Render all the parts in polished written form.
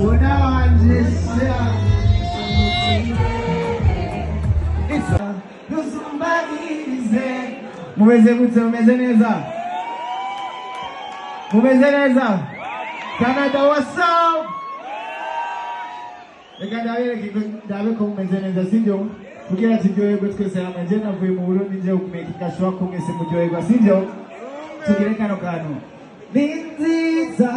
unawanzisha mumeze gute? Mumeze neza? Mumeze neza? Canada, what's up? Reka ndabe ko mumeze neza, sibyo? Kugira turyoherwe twese hamwe. Je navuye mu Burundi nje kumekika shwa ko mwese muryoherwa, sibyo? Tugire kano kantu ni nziza.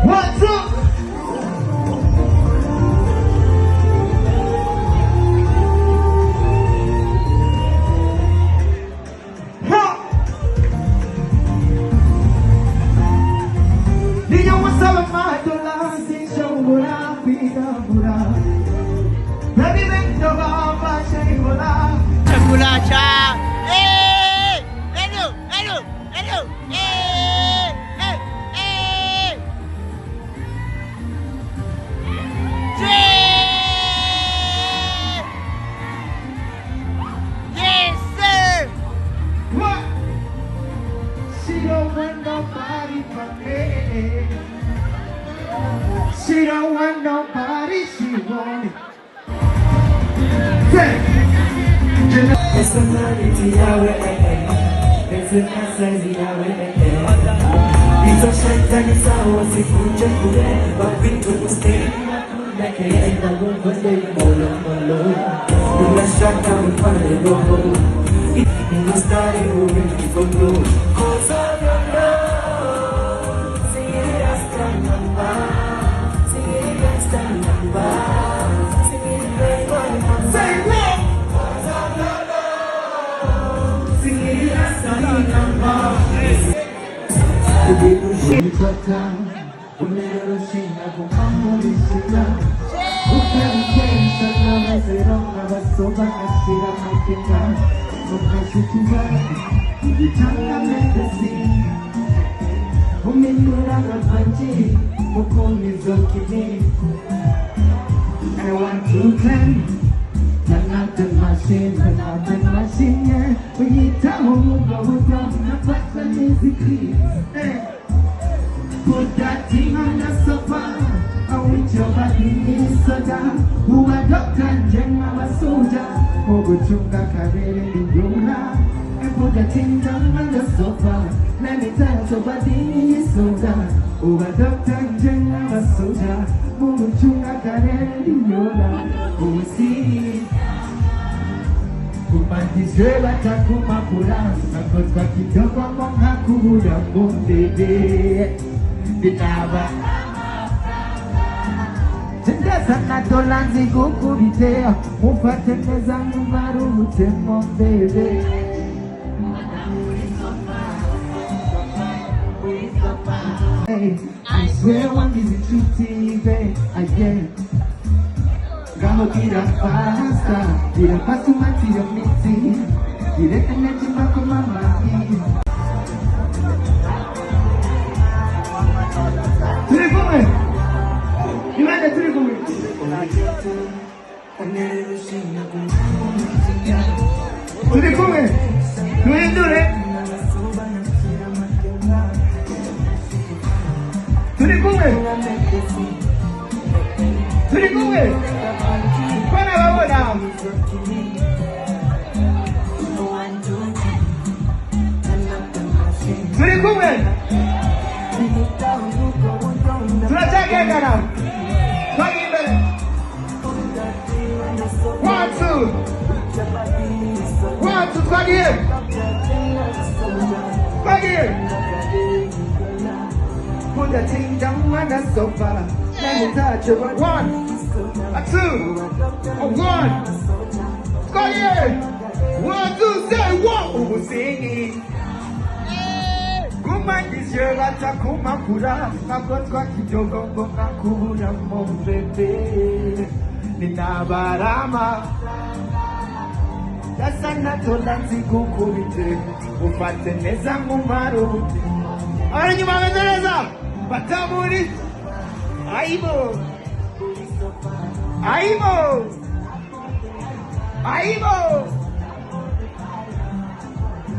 What's up? Niyo wasaba madola sinshobora kwirabura Baby bendo baba shayibora Chakulacha hello Yes sir. What? She don't want nobody but me. She don't want nobody, she want it. Personality yawe personality yawe Ito shaitani sawa sikuje kule Babitu kusteri Leke ya ina gungole molo molo Una shaka mpale gogo Ina stari uwe kikondo Cause of your love Sing it as time number Sing it as time number Sing it very well Say what? Cause of your love Sing it as time number Ulipata unerushinga kumamulishira Ukarikesha na mazeronga basoba nashira makinga Ukashutuwa Ujitanga mendesi Umindura gapanji Mukumizo kini I want to climb Another machine, yeah Uyita umuga wuta Napata musically Put that thing on the sofa I want your body in soda Who a doctor and general a soldier Oguchunga karere liyuna And put that thing down on the sofa Let me tell your body in soda Who a doctor and general a soldier Oguchunga karere liyuna Who see Kupandishwe batakumakula Nakotwa kidogo monga kuhuda mbondede Binaba Tenda sana dolanzi kukubite Mufate meza mbaru mutemo bebe I swear one is a true TV again Gamo kira pasta Kira pasu mati yo miti Kira kaneti mako mama Tulikume Imane tulikume Tulikume Tuendure Tulikume Tulikume Para babona Tulikume Tunataka kana Kwani mbele 1 2 1 2 kwani Put that thing down on the sofa Let me touch you 1 2 1 kwani 1 2 say what singing Kumandishe bata kumakura Nakotwa kidogo mbonga kuhura mbebe Ninabarama Dasana tolanzi kukubite Ufate neza mumaru Ari nyuma mezeleza Batamuri Aibo Aibo Aibo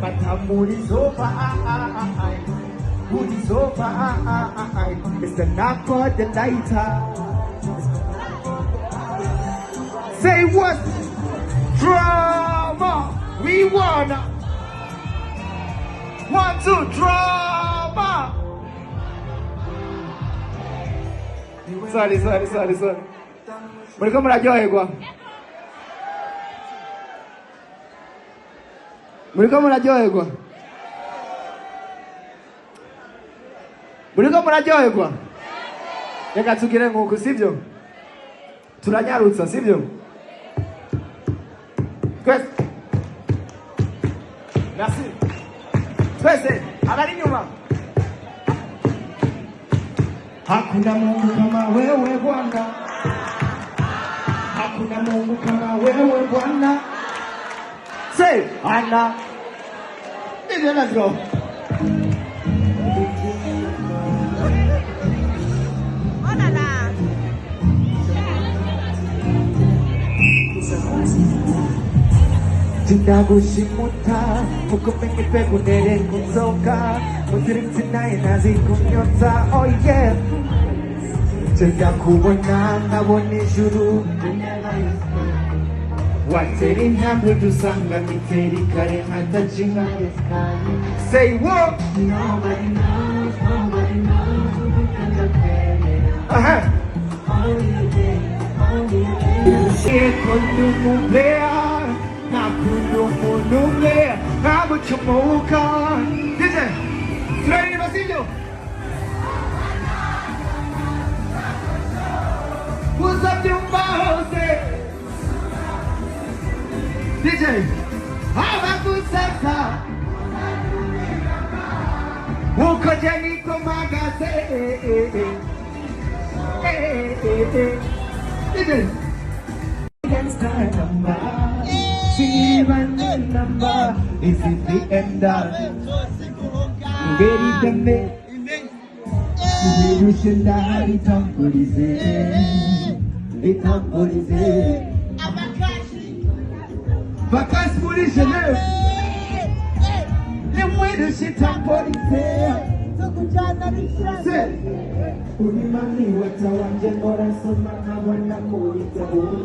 Matamulizopa, Budizopa, it's the knock for the lighter. Say what? Drama! We wanna. 1, 2, drama! Sorry. Muriko muraryoherwa? Muriko muraryoherwa? Muriko muraryoherwa? Reka tugire nk'uku sibyo? Turanyarutsa sibyo? Twese. Merci. Twese, angalia nyuma. Hakuna Mungu kama wewe Bwana. Hakuna Mungu kama wewe Bwana. Say, Anna. Let's go. Jinagushimota, mukumenge pegunere kunzoka, mutirinzi naye nazi kunyota, oh yeah. Chenda kubona nkabona ijuru, watera intambwe dusanga miteri kare hatachinga. Say what? Nobody knows who can look only Nakundumunumlea, nabuchomoka. Dice, trae el vasillo. Usate un bajo, DJ, abakusasa. Ukojeniko magase. DJ. Stand number, see even the number. Is it the end of? Very tembe. We should die. It tamborize. Vacances pour les jeunes. Les moyens de tamborize. C'est. Unimani watawanje bora soma na wana kuita. Uri